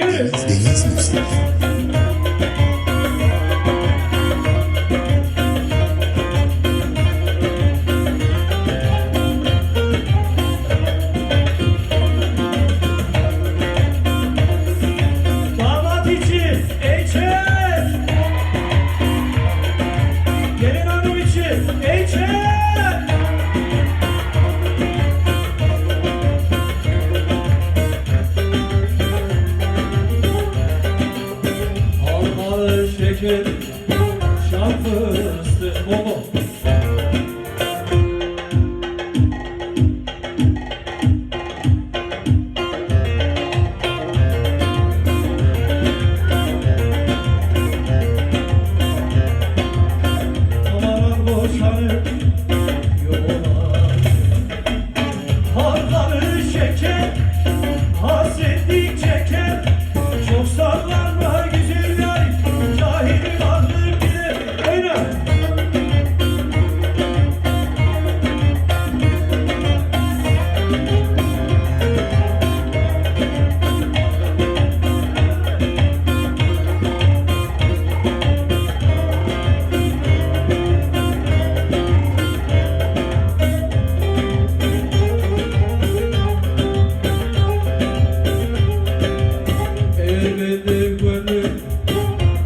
Deniz Müzik. Damat için Eyçer, gelin hanım için Eyçer. Halmalı şeker, şan fıstık baba. Aman boşanır yola. Halmalı şeker, hasretlik çeker. Çok sallanma güzel yarim, cahil vardır bilir. Oyna. Elbette gönlüm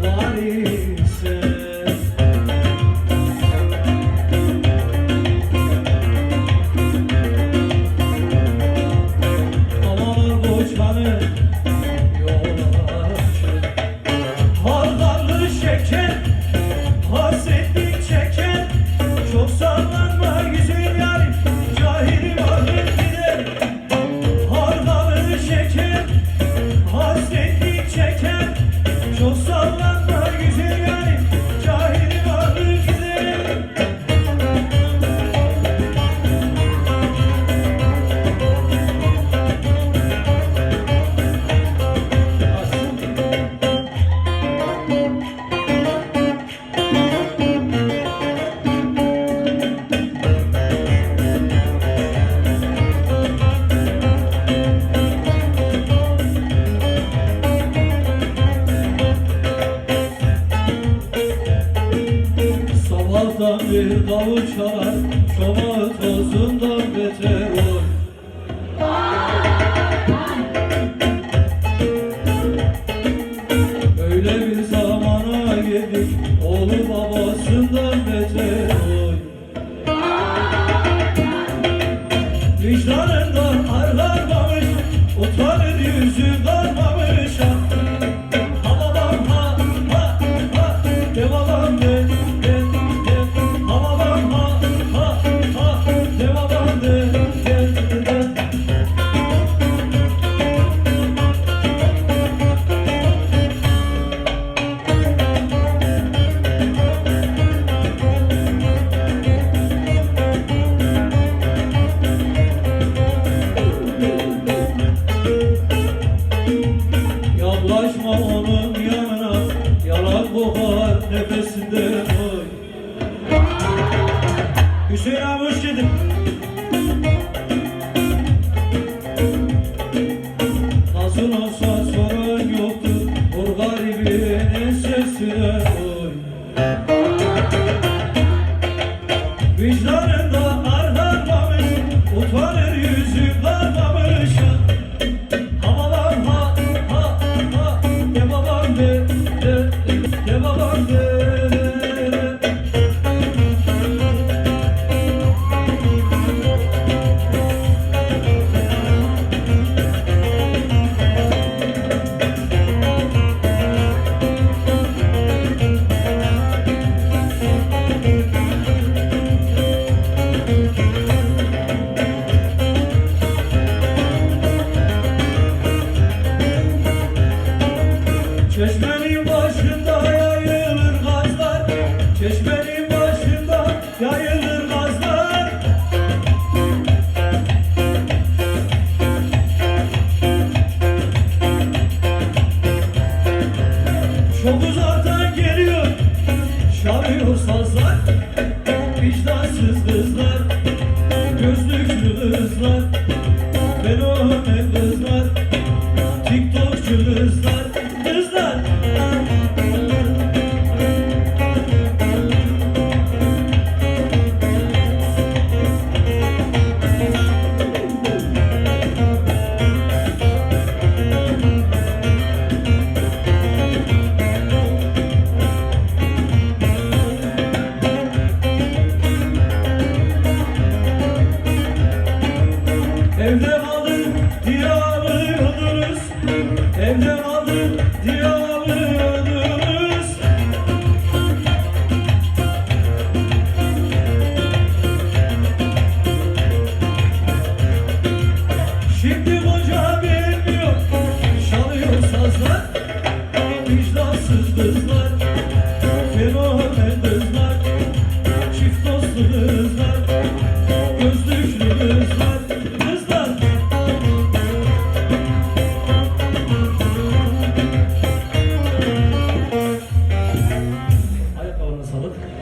var ise aman boşanır yola. Haldarlı şeker, hasretlik çeker. Çok sallanma güzel yarim, cahil vardır bilir. Haldarlı şeker, hasretlik çeker. Çok sallanma güzel yarim, cahil vardır bilir. Sabahtan bir davul çalar, çomağı tozundan beter oy. Öyle bir zamana geldik, oğlu babasından beter oy. Vicdanından arlanmamış, utanır yüzü darmamış. Ha babam ha ha ha, de babam de. Yaklaşma onun yanına, yalan kokar nefesinde oy. Hüseyin abi hoş geldin. Nasıl olsa soran yoktur, o garibin sesine oy. Vicdanında arlanmamış, utanır yüzü kalmamış. Havalar ha ha ha, de babam de babam de. kızlar, kızlar. Evde kaldık diye ağlıyordunuz, evde kaldık diye ağlıyordunuz. Şimdi koca bilmiyor, çalıyor sazlar, vicdansız kızlar, fenomen kızlar, çift dostlu kızlar, gözlüklü kızlar, kızlar. Ayakkabılarına sağlık.